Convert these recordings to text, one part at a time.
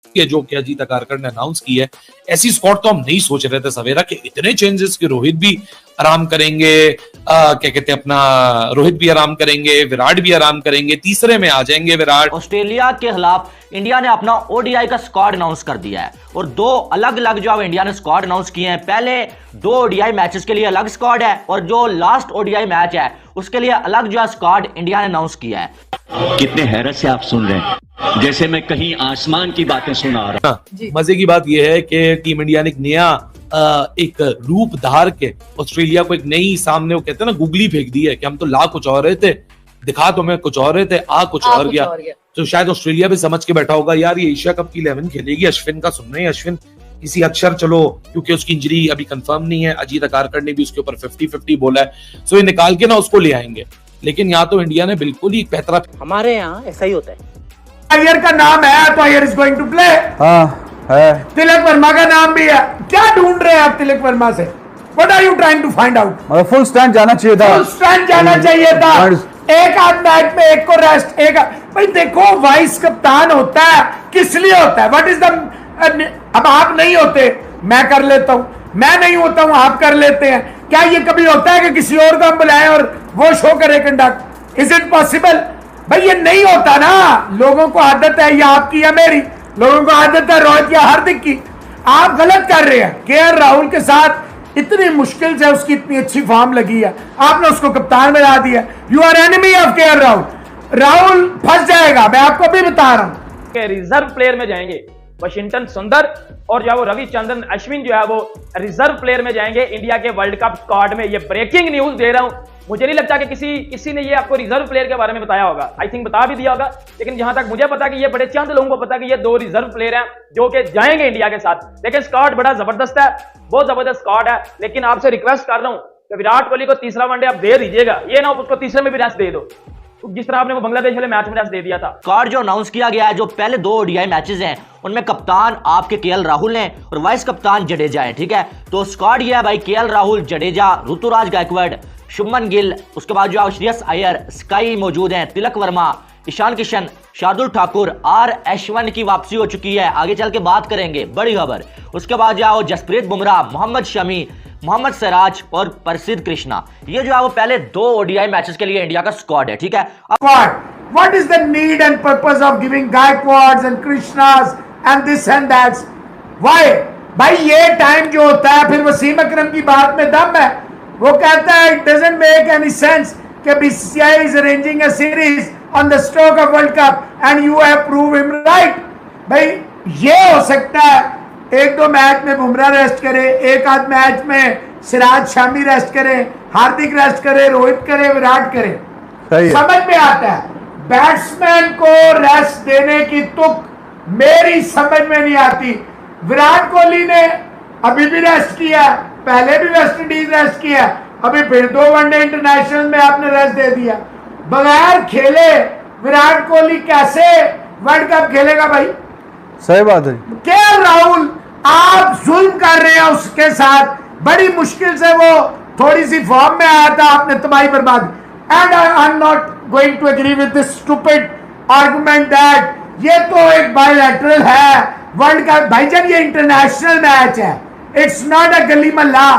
के जो कि अजीत अगारकर ने अनाउंस की है, ऐसी स्क्वाड तो हम नहीं सोच रहे थे सवेरा के इतने चेंजेस कि रोहित भी आराम करेंगे, क्या कहते हैं अपना रोहित भी आराम करेंगे, विराट भी आराम करेंगे, तीसरे में आ जाएंगे विराट। ऑस्ट्रेलिया के खिलाफ इंडिया ने अपना ओडीआई का स्क्वाड अनाउंस कर दिया है और दो अलग अलग जो इंडिया ने स्क्वाड अनाउंस किए हैं। पहले दो ओडीआई मैचेस के लिए अलग स्क्वाड है और जो लास्ट ओडीआई मैच है उसके लिए अलग जो स्क्वाड इंडिया ने अनाउंस किया है। कितने हैरत से आप सुन रहे हैं, जैसे मैं कहीं आसमान की बातें सुना रहा हूं। मजे की बात यह है कि टीम इंडिया ने एक नया एक रूप धार के ऑस्ट्रेलिया को एक नई सामने वो कहते हैं ना गुगली फेंक दी है कि हम तो ला कुछ और रहे थे, दिखा तो मैं कुछ और रहे थे, आ कुछ और गया। तो शायद ऑस्ट्रेलिया भी समझ के बैठा होगा यार ये एशिया कप की 11 खेलेगी, अश्विन का सुन रहे हैं, अश्विन किसी अक्षर चलो क्योंकि उसकी इंजरी अभी कंफर्म नहीं है, अजीत अगारकर ने भी उसके ऊपर 50-50 बोला है, सो ये निकाल के ना उसको ले आएंगे। लेकिन यहाँ तो इंडिया ने बिल्कुल ही पैतरा, हमारे यहाँ ऐसा ही होता है। अय्यर का नाम है तो Iyer is going to play. हाँ है। तिलक वर्मा का नाम भी है। क्या ढूंढ रहे हैं आप तिलक वर्मा से? What are you trying to find out? मतलब फुल स्टैंड जाना चाहिए था, फुल स्टैंड जाना चाहिए था। एक आध मैच में एक को रेस्ट, एक भाई देखो वाइस कप्तान होता है किस लिए होता है? व्हाट इज द, अब आप नहीं होते मैं कर लेता हूं, मैं नहीं होता हूं आप कर लेते हैं। क्या ये कभी होता है कि किसी और को हम बुलाएं और वो शो करे कंडक्ट? Is it possible? भाई ये नहीं होता ना। लोगों को आदत है, या आपकी या मेरी, लोगों को आदत है रोहित या हार्दिक की। आप गलत कर रहे हैं। केएल राहुल के साथ इतनी मुश्किल से उसकी इतनी अच्छी फॉर्म लगी है, आपने उसको कप्तान बना दिया। You are enemy of KL Rahul. Rahul फंस जाएगा, मैं आपको भी बता रहा हूं। रिजर्व प्लेयर में जाएंगे वाशिंगटन सुंदर और जो है वो रविचंद्रन अश्विन जो है वो रिजर्व प्लेयर में जाएंगे इंडिया के वर्ल्ड कप स्क्वाड में। ये ब्रेकिंग न्यूज दे रहा हूं। मुझे नहीं लगता कि किसी ने ये आपको रिजर्व प्लेयर के बारे में बताया होगा। आई थिंक बता भी दिया होगा, लेकिन जहां तक मुझे पता कि ये बड़े चंद लोगों को पता कि ये दो रिजर्व प्लेयर हैं जो कि जाएंगे इंडिया के साथ। लेकिन स्क्वाड बड़ा जबरदस्त है, बहुत जबरदस्त स्क्वाड है। लेकिन आपसे रिक्वेस्ट कर रहा हूं कि विराट कोहली को तीसरा वनडे आप दे दीजिएगा, ये ना उसको तीसरे में भी रेस्ट दे दो जिस तरह आपने वो बांग्लादेश वाले मैच में रेस्ट दे दिया था। स्क्वाड जो अनाउंस किया गया है, जो पहले दो ओडीआई मैचेस हैं उनमें कप्तान आपके केएल राहुल हैं और वाइस कप्तान जडेजा है, ठीक है। तो स्क्वाड ये है भाई, केएल राहुल, जडेजा, ऋतुराज गायकवाड़, शुभमन गिल, उसके बाद जो श्रेयस अय्यर, स्काई मौजूद हैं, तिलक वर्मा, ईशान किशन, शार्दुल ठाकुर, आर एशवन की वापसी हो चुकी है, आगे चल के बात करेंगे, बड़ी खबर। उसके बाद जो है जसप्रीत बुमराह, मोहम्मद शमी, मोहम्मद सिराज और प्रसिद्ध कृष्णा। ये जो है वो पहले दो ओडीआई मैचेस के लिए इंडिया का स्क्वाड है, ठीक है। What is the need and purpose of giving Gaikwads and Krishnas and this and that? Why? भाई ये टाइम जो होता है, फिर वसीम अकरम की बात में दम है। वो कहता है it doesn't make any sense कि BCCI is arranging a series on the stroke of World Cup and you have proved him right। भाई ये हो सकता है एक दो मैच में बुमराह रेस्ट करे, एक आध मैच में सिराज शामी रेस्ट करे, हार्दिक रेस्ट करे, रोहित करे, विराट करे, समझ में आता है। बैट्समैन को रेस्ट देने की तुक मेरी समझ में नहीं आती। विराट कोहली ने अभी भी रेस्ट किया, पहले भी वेस्ट इंडीज रेस्ट किया, अभी फिर दो वनडे इंटरनेशनल में आपने रेस्ट दे दिया। बगैर खेले विराट कोहली कैसे वर्ल्ड कप खेलेगा भाई? सही बात है। केएल राहुल आप जुल्म कर रहे हैं उसके साथ, बड़ी मुश्किल से वो थोड़ी सी फॉर्म में आया था, आपने तबाही बर्बाद। And I am not going to agree with this stupid argument that ये तो एक बायलैटरल है वर्ल्ड कप। भाईजान ये इंटरनेशनल मैच है, इट्स नॉट अ गली मोहल्ला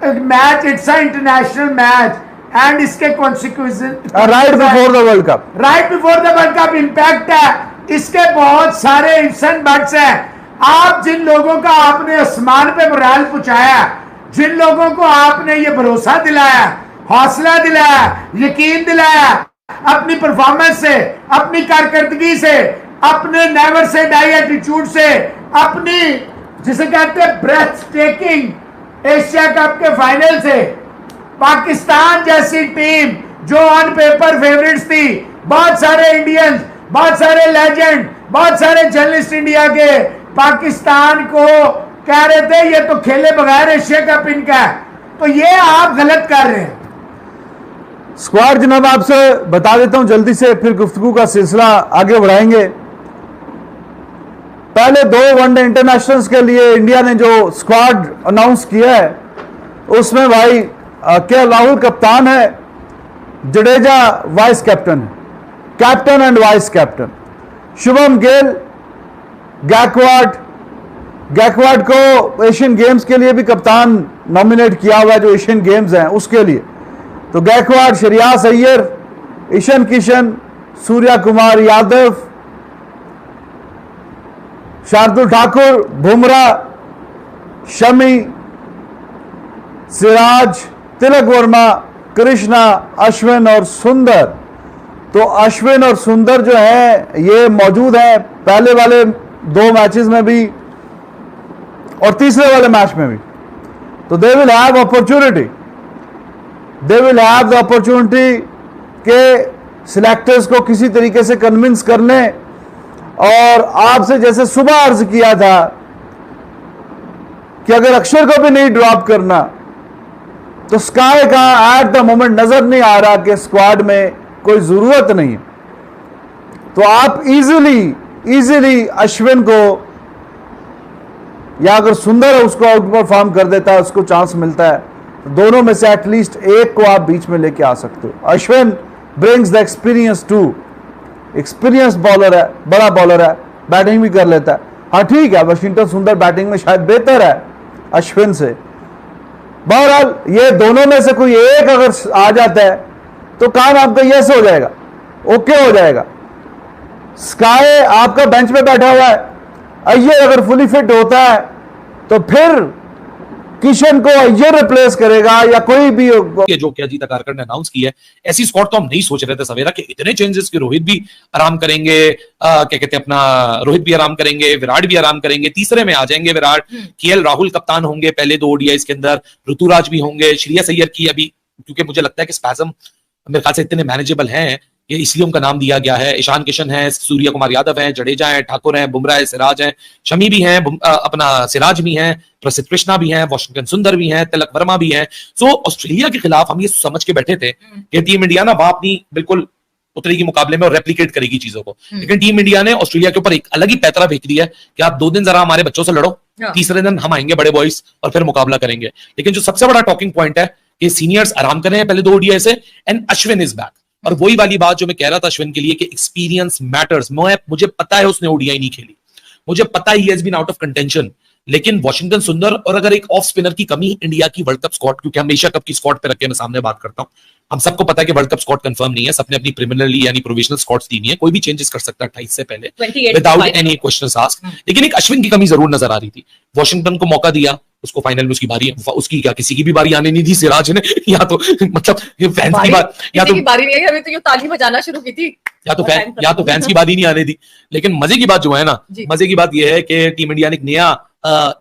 match, it's a international match and इसके consequences right before the world cup, right before the world cup impact है, इसके बहुत सारे इफ्स एंड बट्स हैं। आप जिन लोगों का आपने आसमान पे मोराल पहुंचाया, जिन लोगों को आपने ये भरोसा दिलाया, हौसला दिलाया, यकीन दिलाया अपनी परफॉर्मेंस से, अपनी कारकर्दगी से, अपने नेवर से डाई एटीट्यूड से, अपनी जिसे कहते हैं ब्रेथ टेकिंग एशिया कप के फाइनल से, पाकिस्तान जैसी टीम जो ऑन पेपर फेवरेट्स थी, बहुत सारे इंडियंस, बहुत सारे लेजेंड, बहुत सारे जर्नलिस्ट इंडिया के पाकिस्तान को कह रहे थे ये तो खेले बगैर एशिया कप इनका है, तो ये आप गलत कर रहे हैं। स्क्वाड जनाब आपसे बता देता हूं जल्दी से, फिर गुफ्तगू का सिलसिला आगे बढ़ाएंगे। पहले दो वनडे इंटरनेशनल्स के लिए इंडिया ने जो स्क्वाड अनाउंस किया है उसमें भाई केएल राहुल कप्तान है, जडेजा वाइस कैप्टन है, captain and vice captain, Shubham Gill Gaikwad को एशियन गेम्स के लिए भी कप्तान नॉमिनेट किया हुआ है, जो एशियन गेम्स हैं उसके लिए। तो गैकवाड, श्रेयस अय्यर, ईशान किशन, सूर्या कुमार यादव, शार्दुल ठाकुर, बुमराह, शमी, सिराज, तिलक वर्मा, कृष्णा, अश्विन और सुंदर। तो अश्विन और सुंदर जो है ये मौजूद है पहले वाले 2 मैचेस में भी और तीसरे वाले मैच में भी। तो दे विल हैव अपॉर्चुनिटी के सिलेक्टर्स को किसी तरीके से कन्विंस करने। और आपसे जैसे सुबह अर्ज किया था कि अगर अक्षर को भी नहीं ड्रॉप करना तो स्काई का एट द मोमेंट नजर नहीं आ रहा कि स्क्वाड में कोई जरूरत नहीं। तो आप इजीली अश्विन को, या अगर सुंदर है उसको आउट परफॉर्म कर देता है, उसको चांस मिलता है, तो दोनों में से एटलीस्ट एक को आप बीच में लेके आ सकते हो। Ashwin brings the experience bowler है, बड़ा बॉलर है, बैटिंग भी कर लेता है। हाँ ठीक है, वाशिंगटन सुंदर बैटिंग में शायद बेहतर है अश्विन से। बहरहाल ये दोनों में से कोई एक अगर आ जाता है तो काम आपका यस हो जाएगा, ओके हो जाएगा। स्काई आपका बेंच पे बैठा हुआ है, अय्यर अगर फुली फिट होता है तो फिर किशन को अय्यर रिप्लेस करेगा या कोई भी जो कि अजीत अगारकर ने अनाउंस किया है। ऐसी स्क्वाड तो हम नहीं सोच रहे थे सवेरा कि इतने चेंजेस कि रोहित भी आराम करेंगे, क्या कहते हैं अपना रोहित भी आराम करेंगे, विराट भी आराम करेंगे, तीसरे में आ जाएंगे विराट, केएल राहुल कप्तान होंगे पहले 2 ओडीआईस के अंदर, ऋतुराज भी होंगे, श्रेयस अय्यर की अभी क्योंकि मुझे लगता है कि स्पैजम मेरे ख्याल से इतने मैनेजेबल हैं ये इसलिए उनका नाम दिया गया है। ईशान किशन है, सूर्य कुमार यादव है, जडेजा है, ठाकुर है, बुमराह है, सिराज है, शमी भी है, अपना सिराज भी है, प्रसिद्ध कृष्णा भी है, वाशिंगटन सुंदर भी है, तिलक वर्मा भी है। सो ऑस्ट्रेलिया के खिलाफ हम ये समझ के बैठे थे कि टीम इंडिया ना अपनी बिल्कुल उतरेगी मुकाबले में और रेप्लिकेट करेगी चीजों को, लेकिन टीम इंडिया ने ऑस्ट्रेलिया के ऊपर एक अलग ही पैतरा फेंक दिया है कि आप 2 दिन जरा हमारे बच्चों से लड़ो, तीसरे दिन हम आएंगे बड़े बॉयज और फिर मुकाबला करेंगे। लेकिन जो सबसे बड़ा टॉकिंग पॉइंट है कि सीनियर्स आराम कर रहे हैं पहले 2 ओडीआई से एंड अश्विन इज बैक। और वही वाली बात जो मैं कह रहा था अश्विन के लिए कि एक्सपीरियंस मैटर्स। मुझे पता है उसने ओडीआई नहीं खेली, मुझे पता ही has been out of contention, लेकिन वाशिंगटन सुंदर और अगर एक ऑफ स्पिनर की कमी इंडिया की वर्ल्ड कप स्क्वाड, क्योंकि हम एशिया कप की स्क्वाड पे रख के मैं सामने बात करता हूं, हम सबको पता है कि वर्ल्ड कप स्क्वाड कंफर्म नहीं है, सबने अपनी प्रीमियरली यानी प्रोविजनल स्क्वाड्स दी नहीं है, कोई भी चेंजेस कर सकता है 28 से पहले विदाउट एनी क्वेश्चंस आस्क्ड। लेकिन एक अश्विन की कमी जरूर नजर आ रही थी। वाशिंगटन को मौका दिया, उसको फाइनल में उसकी बारी, उसकी क्या किसी की भी बारी आने नहीं थी सिराज ने, या तो मतलब फैंस की बात, या तो बारी नहीं आई, हमें तो ये ताली बजाना शुरू की थी, या तो फैंस की बारी नहीं आने दी। लेकिन मजे की बात जो है ना, मजे की बात यह है कि टीम इंडिया ने एक नया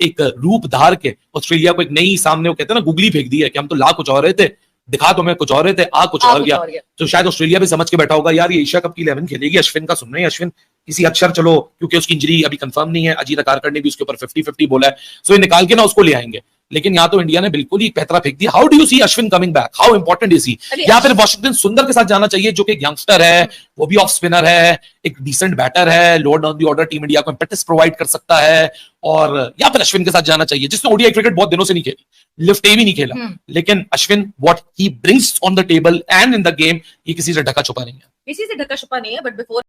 एक रूप धार के ऑस्ट्रेलिया को एक नई सामने, वो कहते हैं ना गुगली फेंक दी है कि हम तो ला कुछ और रहे थे, दिखा तो मैं कुछ और रहे थे, आ कुछ और गया। तो शायद ऑस्ट्रेलिया भी समझ के बैठा होगा यार ये एशिया कप की 11 खेलेगी, अश्विन का सुन रहे हैं, अश्विन किसी अक्षर चलो क्योंकि उसकी इंजरी अभी कंफर्म नहीं है, अजीत अगारकर ने भी उसके ऊपर 50-50 बोला है, सो ये निकाल के ना उसको ले आएंगे। लेकिन यहाँ तो इंडिया ने बिल्कुल ही पैतरा फेंक दिया। How do you see Ashwin coming back, how important is he? या फिर वाशिंगटन सुंदर के साथ जाना चाहिए जो कि एक यंगस्टर है, वो भी ऑफ स्पिनर है, एक डिसेंट बैटर है, lower down the order team India को इम्पेटस प्रोवाइड कर सकता है, और या फिर अश्विन के साथ जाना चाहिए जिसने ओडीआई क्रिकेट बहुत दिनों से नहीं खेली, लिफ्ट ए भी नहीं खेला, लेकिन Ashwin what he brings on the table and in the game, ये किसी से ढका छुपा नहीं है, किसी से ढका छुपा नहीं है। But before